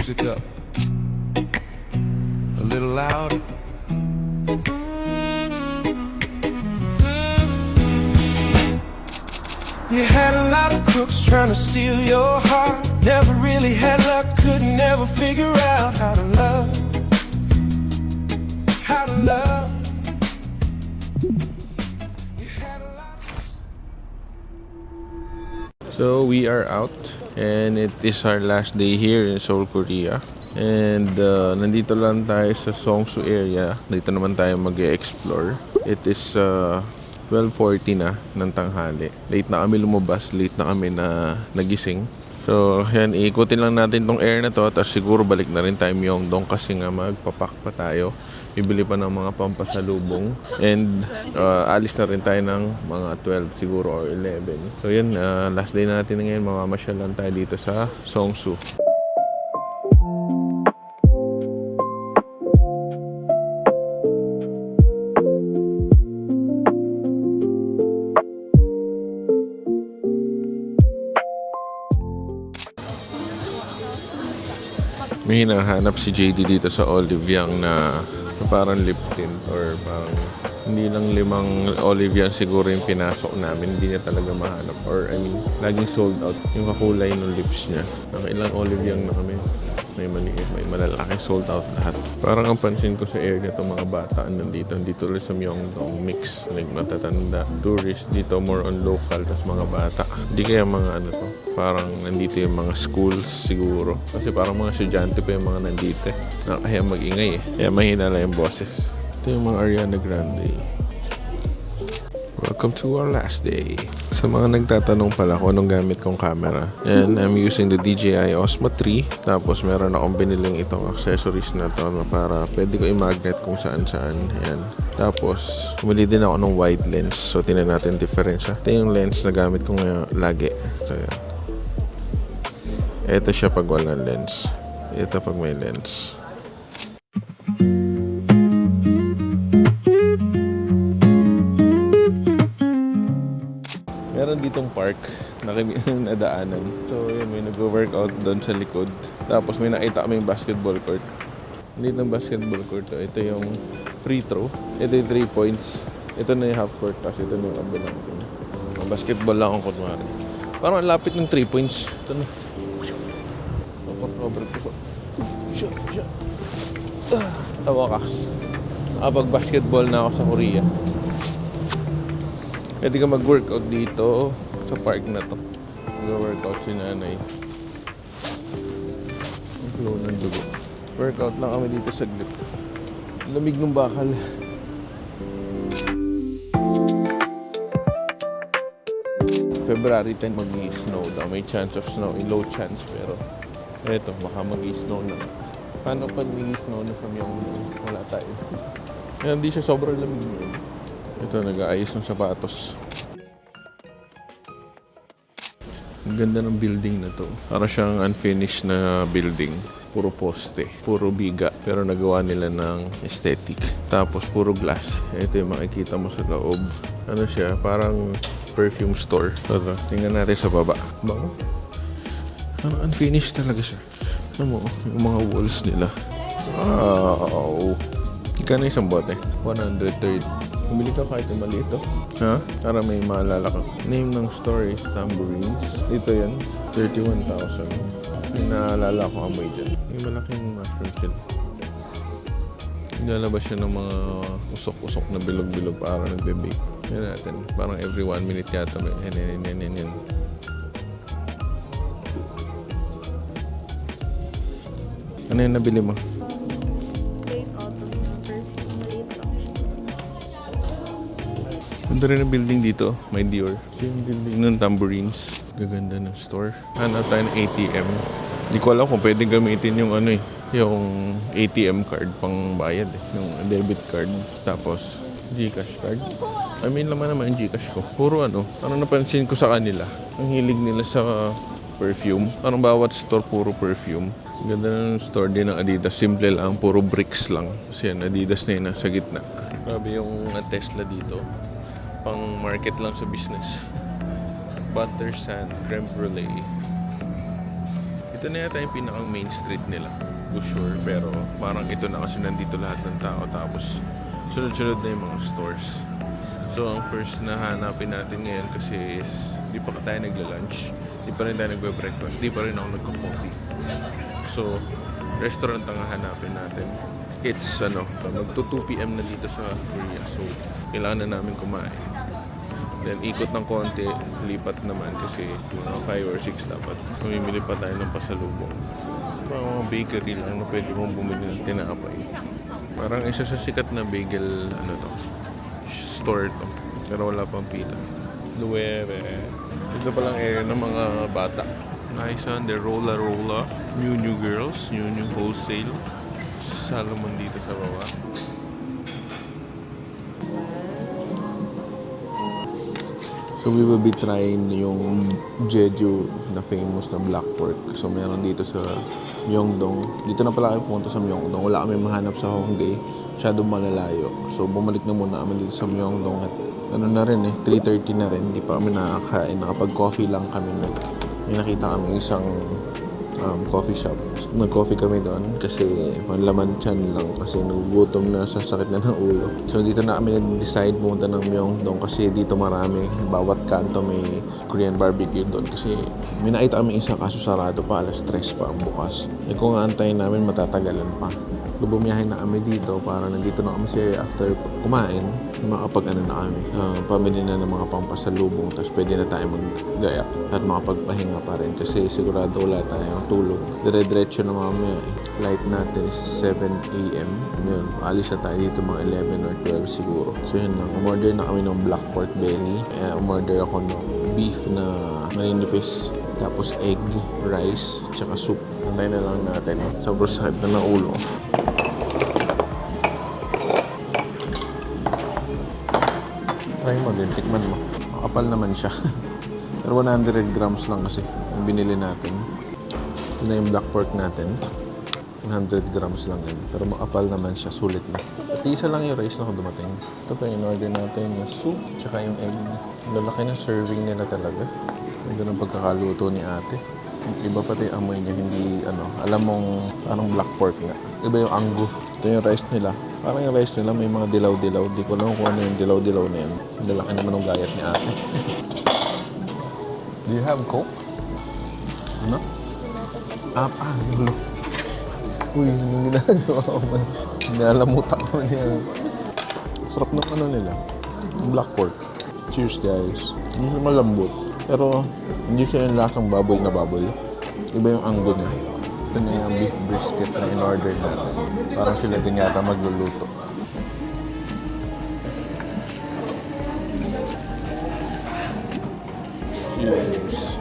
music up a little louder. You had a lot of crooks trying to steal your heart. Never really had luck, could never figure out how to love. How to love. So we are out and it is our last day here in Seoul, Korea. And nandito lang tayo sa Songsu area. Dito naman tayo mag-e-explore. It is 12:40 na ng tanghali. Late na kami lumabas, late na kami na nagising. So, yan, iikutin lang natin tong area na to. Tapos siguro balik na rin tayo Myeongdong kasi nga magpapak pa tayo. Bibili pa ng mga pampasalubong. And alis na rin tayo ng mga 12 siguro or 11. So, yan, last day natin ngayon. Mamamasyal lang tayo dito sa Songsu. May hinahanap si JD dito sa Olive Young na parang lip tint or parang hindi lang 5 Olive Young siguro yung pinasok namin. Hindi niya talaga mahanap or I mean, laging sold out yung kakulay ng lips niya. Ang ilang Olive Young na kami. May maliit, may malalaki, sold out lahat. Parang ang pansin ko sa area itong mga bata nandito. Dito ulit sa Myeongdong mix. Like matatanda, tourist dito more on local, tas mga bata. Hindi kaya mga ano to. Parang nandito yung mga schools siguro. Kasi parang mga estudyante pa yung mga nandito eh. Kaya mag-ingay eh. Kaya mahina lang yung boses. Ito yung mga Ariana Grande. Welcome to our last day. Sa mga nagtatanong pala kung anong gamit kong camera. And I'm using the DJI Osmo 3. Tapos meron akong biniling itong accessories na to na para pwede ko i-magnet kung saan-saan. Ayan. Tapos, bumili din ako ng wide lens. So, tingnan natin difference. Ito yung lens na gamit ko ngayon lagi. So, ayan. Ito siya pag walang lens. Ito pag may lens. Meron ditong park na kami nadaanan. So, yun, may nag-workout doon sa likod. Tapos may nakita kaming basketball court. Dito ng basketball court. Ito yung free throw. Ito yung 3 points. Ito na yung half court. Tapos ito na yung kabilang. Basketball lang akong kunwari. Parang ang lapit ng 3 points. Ito na. Over ko. Shot. Tawakas. Nakapag-basketball na ako sa Korea. Pwede ka mag-workout dito sa park na to. Mag-workout si nanay. Ang flow ng dugo. Workout lang kami dito saglit. Lamig ng bakal. February 10 mag-i-snow daw. May chance of snow. Low chance pero eto, baka mag-i-snow na. Paano pag mag-i-snow na sa Myeongdong? Wala tayo. Kaya hindi siya sobrang lamig yun. Ito, nag-aayos ng sapatos. Ang ganda ng building na to. Para siyang unfinished na building. Puro poste, puro biga. Pero nagawa nila ng aesthetic. Tapos puro glass. Ito yung makikita mo sa loob. Ano siya? Parang perfume store. Tara, tingnan natin sa baba. Bango. Ano, unfinished talaga siya. Ano mo, yung mga walls nila. Wow! Ikano isang bote? 130. Bumili ka kahit yung maliit to. Ha? Para may maalala ka. Name ng store is Tambourines. Ito yan. 31,000. May naalala ko amoy dyan. May malaking mushroom shell. Nilalabas siya ng mga usok-usok na bilog-bilog para nagbe-bake. Yan natin. Parang every 1 minute yata. Yan. Ano yung nabili mo? Ganda rin ang building dito. May Dior. Ito yung building ng Tambourines. Gaganda ng store. Hanap tayo ng ATM. Hindi ko alam kung pwede gamitin yung ano eh. Yung ATM card pang bayad eh. Yung debit card. Tapos GCash card. I mean naman yung GCash ko. Puro ano. Parang napansin ko sa kanila. Ang hilig nila sa perfume. Parang bawat store puro perfume. Ganda ng store din ng Adidas. Simple lang. Puro bricks lang. Kasi yan, Adidas na yun sa gitna. Grabe yung Tesla dito. Pang market lang sa business. Butter sand, creme brulee. Ito na yata yung pinakang main street nila. For sure. Pero parang ito na kasi nandito lahat ng tao. Tapos sunod-sunod na yung mga stores. So ang first na hanapin natin ngayon kasi is di pa tayo nagla-lunch. Di pa rin tayo nagbe-breakfast. Di pa rin ako nagko-coffee. So restaurant ang hanapin natin. It's magto 2 PM na dito sa Korea. So kailangan na namin kumain. Then ikot ng konti, lipat naman kasi 5 or 6 dapat. Mamimili pa tayo ng pasalubong. Parang mga bakery lang na pwede mong bumili ng tinapay. Parang isa sa sikat na bagel, store to. Pero wala pang pila. Luwere. Ito palang area ng mga bata. Nice on the Rolla Rolla. New Girls, New Wholesale. Salomon dito sa baba. So we will be trying yung Jeju na famous na black pork. So meron dito sa Myeongdong. Dito na pala kami pumunta sa Myeongdong. Wala kami mahanap sa Hongdae. Masyadong malalayo. So bumalik na muna kami dito sa Myeongdong. At na rin 3:30 na rin. Hindi pa kami nakakain. Nakapag-coffee lang kami. May nakita kami isang coffee shop. Nag-coffee kami doon kasi manlaman tiyan lang kasi nagugutom na sa sakit na ng ulo. So dito na kami nag-decide pumunta ng Myeongdong kasi dito marami. Bawat kanto may Korean barbecue doon kasi may nakita kami isang kaso sarado pa, alas 3 pa ang bukas. Eh kung aantayin namin matatagalan pa. Bumiyahin na kami dito para nandito na kami after kumain makapag na kami pamili na ng mga pampasalubong tapos pwede na tayo maggaya at makapagpahinga pa rin kasi sigurado wala tayong tulog dire-diretso na mamaya flight natin is 7 AM yun, alis na tayo dito mga 11 or 12 siguro so yun lang, umorder na kami ng black pork belly umorder ako ng beef na maninipis tapos egg, rice, tsaka soup antayin na lang natin sobrang sakit na ng ulo try mo din, tikman mo. Makapal naman siya. Pero 100 grams lang kasi yung binili natin. Ito na yung black pork natin. 100 grams lang yun. Pero makapal naman siya, sulit na. At isa lang yung rice na kung dumating. Ito pa yung order natin, yung soup, tsaka yung egg. Lalaki ng serving nila talaga. Ganda ng pagkakaluto ni ate. Iba pati yung amoy niya, hindi alam mong parang black pork nga. Iba yung anggo. Ito yung rice nila. Parang yung rice nila may mga dilaw-dilaw. Di ko alam kung ano yung dilaw-dilaw na yan. Lalaki naman ng gayat ni ate. Do you have Coke? Ano? Gulo. Uy, yung ginagawa ko man. Nalamutak ko niya. Sarap ng nila. Black pork. Cheers guys. Hindi siya malambot. Pero hindi siya yung lasang baboy na baboy. Iba yung anggo niya. Ito na yung beef brisket na in-order natin. Parang sila din yata magluluto. Cheers!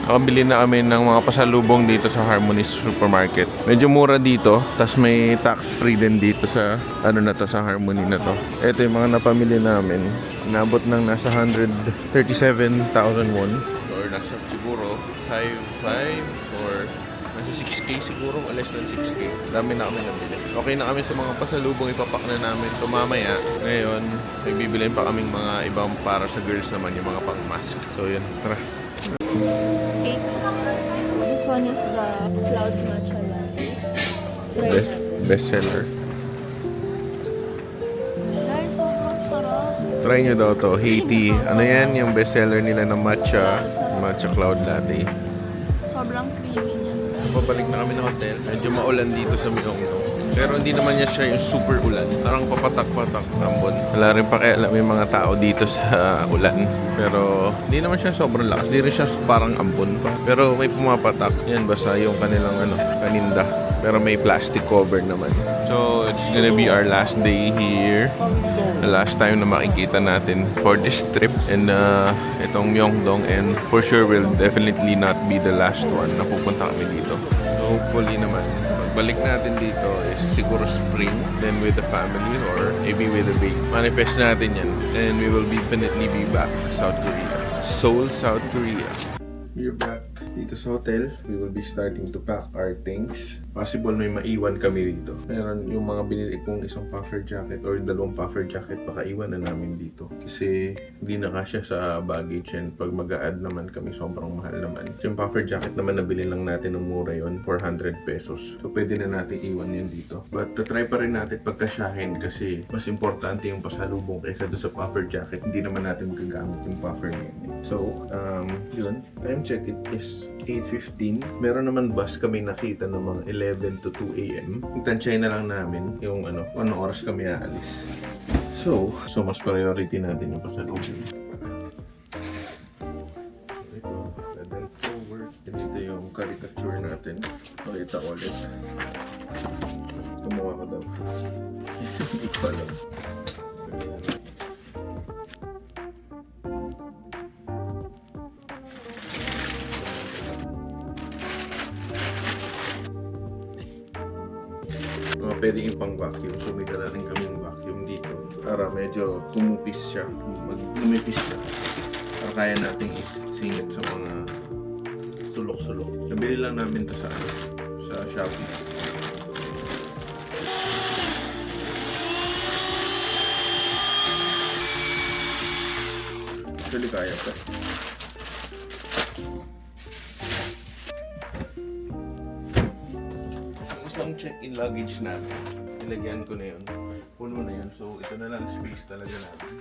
Nakabili na kami ng mga pasalubong dito sa Harmony Supermarket. Medyo mura dito, tas may tax-free din dito sa sa Harmony na to. Ito yung mga napamili namin. Inabot ng nasa 137,000 won. Or nasa siguro 5 or nasa 6K siguro, less than 6K. Dami na kami nabili. Okay na kami sa mga pasalubong, ipapak na namin ito mamaya. Ngayon, may bibiliin pa kaming mga ibang para sa girls naman, yung mga pang mask. So yun, tara. This one is the cloud matcha latte. Best seller. Ay, sobrang sarap. Try nyo daw to, Haiti. Ano yan, yung best seller nila ng matcha cloud latte. Sobrang creamy niya. Pabalik na kami ng hotel. Medyo maulan dito sa Myeongdong. Pero hindi naman niya siya yung super ulan. Parang papatak-patak ambon. Wala rin pakialam yung mga tao dito sa ulan. Pero hindi naman siya sobrang lakas. Hindi rin siya parang ambon pa. Pero may pumapatak. Yan basta yung kanilang paninda. Pero may plastic cover naman. So it's gonna be our last day here. The last time na makikita natin for this trip. And itong Myeongdong. And for sure will definitely not be the last one na pupunta kami dito. So hopefully naman balik natin dito is siguro spring, then with the family or maybe with the baby. Manifest natin yan. And we will definitely be back to South Korea. Seoul, South Korea. We're back dito sa hotel. We will be starting to pack our things. Possible may maiwan kami dito. Meron yung mga binili kong isang puffer jacket or 2 puffer jacket, baka iwan na namin dito. Kasi hindi na kasya sa baggage, and pag mag-a-add naman kami sobrang mahal naman. So yung puffer jacket naman nabili lang natin ng mura yun, 400 pesos. So pwede na natin iwan yun dito. But try pa rin natin pagkasyahin kasi mas importante yung pasalubong kaysa doon sa puffer jacket. Hindi naman natin magagamit yung puffer na yun. So, yun. Time check, it is 8:15. Meron naman bus kami nakita ng mga 11 to 2 a.m. Tansyahin na lang namin yung anong oras kami aalis. So mas priority natin yung pasalubong. Ito, pedal forward. Ito yung caricature natin. Pakita ulit. Gumawa ka daw. Hindi pa lang. Pwedeng ipang vacuum, so may dala rin kaming vacuum dito para medyo tumupis siya, lumipis siya para kaya nating isingit sa mga sulok-sulok. Nabili lang namin to sa Shopee. Actually kaya pa. Isang check-in luggage natin. Nilagyan ko na yun. Puno na yun. So, ito na lang space talaga natin.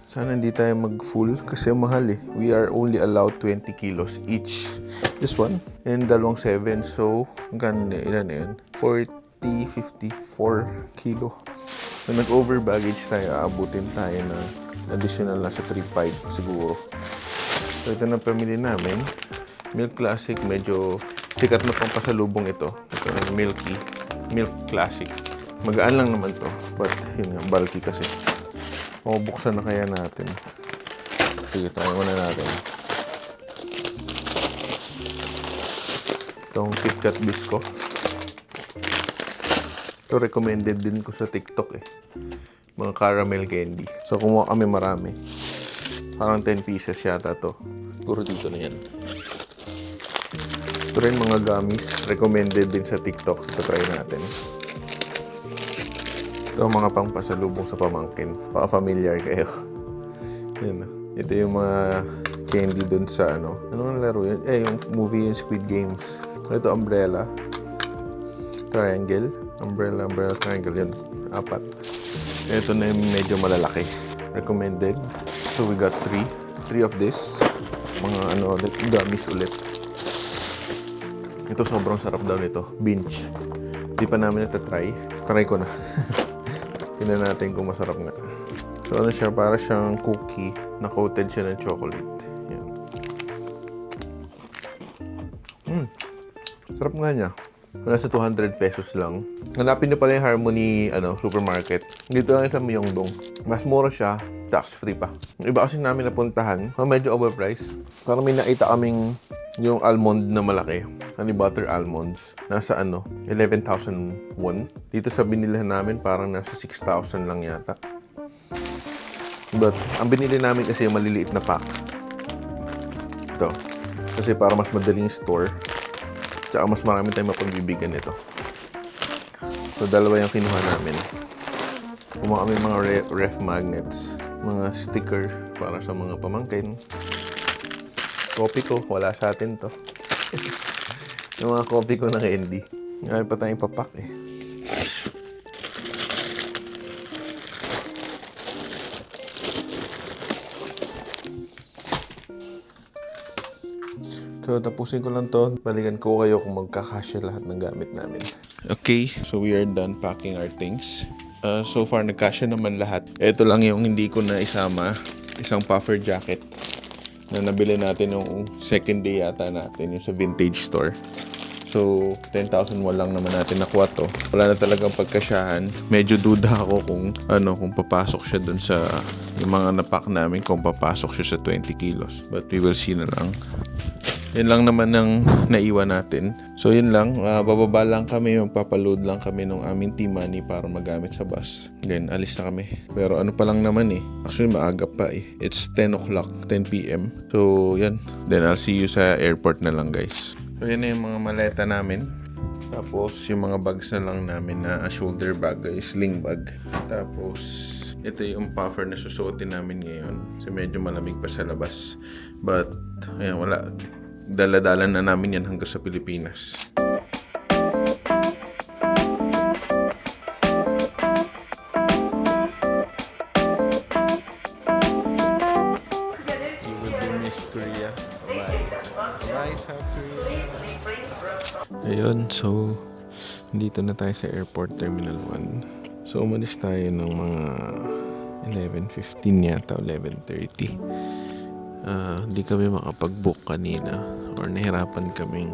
Sana hindi tayo mag-full kasi mahal eh. We are only allowed 20 kilos each. This one. And dalawang 7. So, ilan na yun? 40, 54 kilo. So, nag-over baggage tayo. Aabutin tayo na additional na sa 3.5 siguro. So, ito na pamili namin. Milk Classic, medyo sikat na pang pasalubong ito. Ito yung Milk Classic. Magaan lang naman to. But yun nga, bulky kasi. Buksan na kaya natin. Sige, tayo muna natin. Itong KitKat Bisco. Ito recommended din ko sa TikTok eh. Mga caramel candy. So kumuha kami marami. Parang 10 pieces yata to. Puro dito na yan. Ito rin mga gummies, recommended din sa TikTok. Ito try natin. Ito mga pangpasalubong sa pamangkin. Paka-familiar kayo. Yun. Ito yung mga candy dun sa ano. Ano ang laro yun? Yung movie yung Squid Games. Ito umbrella. Triangle. Umbrella, triangle. Yun. 4. Ito na yung medyo malalaki. Recommended. So we got 3 of this. Mga gummies ulit. Ito sobrang sarap daw nito. Binge. Di pa namin natatry. Try ko na. Tingnan natin kung masarap nga. So ano siya? Para siyang cookie na coated siya ng chocolate. Yan. Sarap nga niya. Nasa 200 pesos lang. Hanapin niyo pala yung Harmony supermarket. Dito lang sa Myeongdong. Mas mura siya. Tax-free pa. Yung iba kasi namin napuntahan, medyo overpriced. Parang may nakita kaming yung almond na malaki. Honey butter almonds. Nasa 11,000 won. Dito sa binilihan namin parang nasa 6,000 lang yata. But ang binili namin kasi yung maliliit na pack. Ito. Kasi para mas madaling store. Tsaka mas marami tayong mapagbibigyan nito. So dalawa yung kinuha namin. Kumuha kami mga ref magnets. Mga sticker para sa mga pamangkin. Copy ko. Wala sa atin to. Yung mga copy ko na candy. Ngayon pa tayong papak eh. So tapusin ko lang to. Balikan ko kayo kung magkakasya lahat ng gamit namin. Okay, so we are done packing our things. So far nagkasya naman lahat. Ito lang yung hindi ko na isama. Isang puffer jacket na nabili natin yung second day yata natin, yung sa vintage store. So, 10,000 won lang naman natin nakuha to. Wala na talagang pagkasyahan. Medyo duda ako kung papasok siya dun sa yung mga napak namin, kung papasok siya sa 20 kilos. But we will see na lang. Yan lang naman ang naiwan natin. So yun lang, bababa lang kami, magpapaload lang kami ng aming team money para magamit sa bus. Then alis na kami. Pero ano pa lang naman eh. Actually maaga pa eh. It's 10 o'clock, 10 p.m. So yan. Then I'll see you sa airport na lang guys. So yan na yung mga maleta namin. Tapos yung mga bags na lang namin na shoulder bag, sling bag. Tapos ito yung puffer na susuotin namin ngayon. Kasi medyo malamig pa sa labas. But, ayan, wala. Dala-dala na namin yan hanggang sa Pilipinas. You will miss Korea. Bye. Bye, South Korea. Ayun, so dito na tayo sa Airport Terminal 1. So umalis tayo ng mga 11:15 yata, 11:30. Hindi kami makapag-book kanina or nahirapan kaming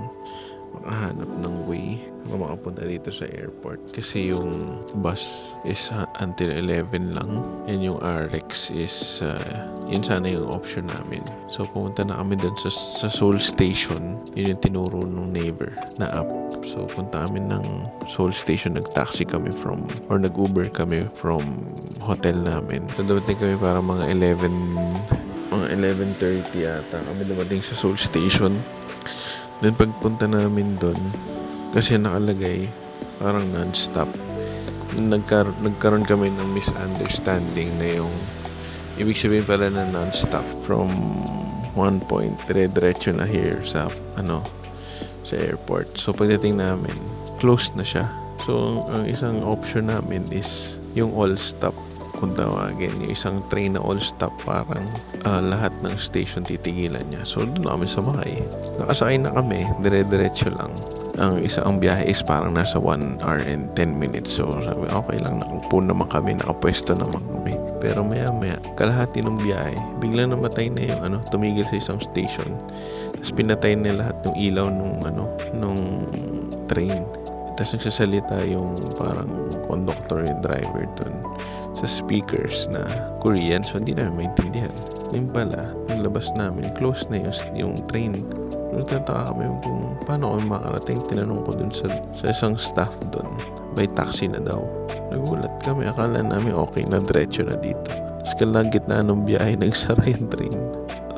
makahanap ng way na makapunta dito sa airport kasi yung bus is until 11 lang and yung RX is yun sana yung option namin. So pumunta na kami dun sa Seoul Station. Yun yung tinuro ng neighbor na app. So punta kami ng Seoul Station, nag-taxi kami or nag-Uber kami from hotel namin. So dumating kami para mga 11:30 yata kami dumating sa Seoul Station. Then pagpunta namin doon, kasi nakalagay parang non-stop. Nagkaroon kami ng misunderstanding na yung ibig sabihin pala na non-stop from one point dire-diretso na here sa sa airport. So pagdating namin, closed na siya. So ang isang option namin is yung all-stop kung tawagin, yung isang train na all-stop, parang lahat ng station titigilan niya. So doon kami sumakay. Nakasakay na kami, dire-diretso lang. Ang isang biyahe is parang nasa 1 hour and 10 minutes. So sabi, okay lang, nakaupo naman kami, nakapwesto naman kami. Pero maya-maya, kalahati ng biyahe, biglang namatay na yung tumigil sa isang station. Tapos pinatay na lahat ng ilaw nung train. Tapos nagsasalita yung parang conductor, yung driver dun sa speakers na Korean. So hindi namin maintindihan. Yung pala, paglabas namin, close na yung train. Nagtataka kami kung paano kami makarating. Tinanong ko dun sa isang staff dun. By taxi na daw. Nagulat kami. Akala namin okay na, diretso na dito. Tapos kalagitnaan ng biyahe, nagsara yung train.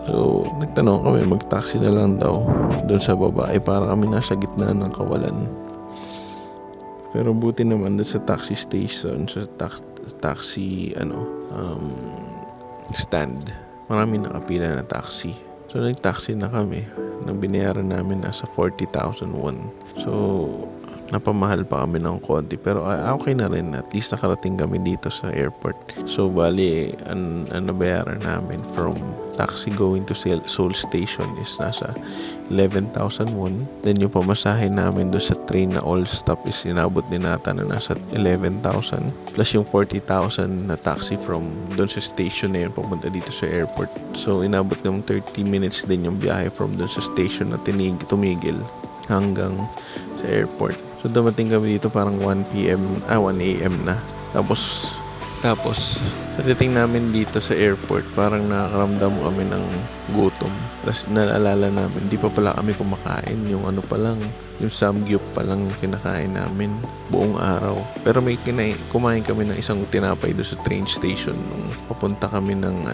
So, nagtanong kami, mag-taxi na lang daw dun sa baba. Para kami nasa gitna ng kawalan. Pero buti naman doon sa taxi station, sa taxi stand, marami nakapila na taxi. So nag-taxi na kami. Nang binayaran namin nasa 40,000 won. So napamahal pa kami ng konti, pero okay na rin, at least nakarating kami dito sa airport. So bali ang nabayaran namin from taxi going to Seoul Station is nasa 11,000 won. Then yung pamasahe namin doon sa train na all stop is inabot din nata na nasa 11,000 plus yung 40,000 na taxi from doon sa station na yun papunta dito sa airport. So inabot ng 30 minutes din yung biyahe from doon sa station na tumigil hanggang sa airport. So dumating kami dito parang 1 AM na. Tapos pagdating namin dito sa airport, parang nakakaramdam kami ng gutom. Tapos naalala namin, di pa pala kami kumakain. Yung yung samgyup pa lang kinakain namin buong araw. Pero may kumain kami ng isang tinapay doon sa train station nung papunta kami ng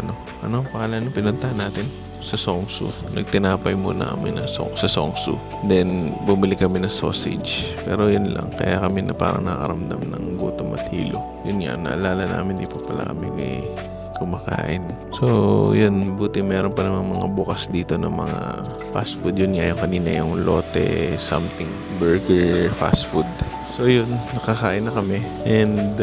pangalan nung pinuntahan natin? Sa Seongsu. Nagtinapay muna kami sa Seongsu. Then, bumili kami ng sausage. Pero yun lang. Kaya kami na parang nakaramdam ng gutom at hilo. Yun nga, naalala namin di pa pala kami kumakain. So, yun. Buti meron pa naman mga bukas dito ng mga fast food. Yun nga, yung kanina yung Lotte, something, burger, fast food. So, yun. Nakakain na kami. And,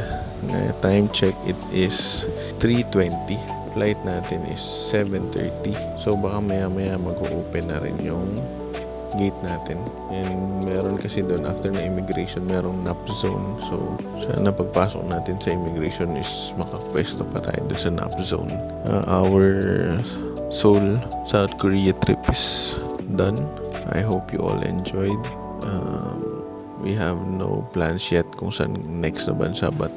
time check, it is 3:20. Flight natin is 7:30. So baka maya mag-open na rin yung gate natin. And meron kasi doon after na immigration, merong nap zone. So sana pagpasok natin sa immigration is makapwesto pa tayo doon sa nap zone. Our Seoul, South Korea trip is done. I hope you all enjoyed. We have no plans yet kung saan next na bansa, but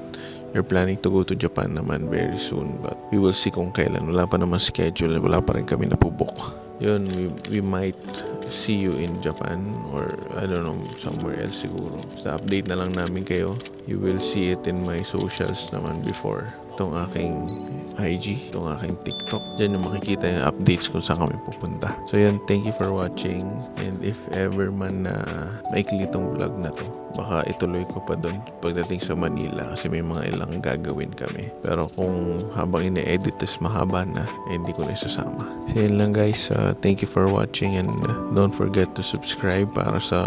we're planning to go to Japan naman very soon, but we will see kung kailan. Wala pa naman schedule, wala pa rin kami napubok. Yun, we might see you in Japan or I don't know, somewhere else siguro. Basta update na lang namin kayo. You will see it in my socials naman before. Itong aking IG, itong aking TikTok. Diyan yung makikita yung updates kung saan kami pupunta. So yun, thank you for watching. And if ever man na maikli itong vlog na to, baka ituloy ko pa doon pagdating sa Manila kasi may mga ilang gagawin kami. Pero kung habang ine-edit tas mahaba na, hindi ko na isasama. So yun lang guys, thank you for watching and don't forget to subscribe para sa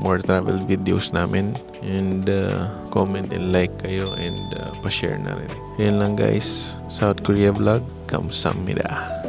more travel videos namin. And comment and like kayo and pa-share na rin. Yun lang guys, South Korea vlog, kamsahamnida.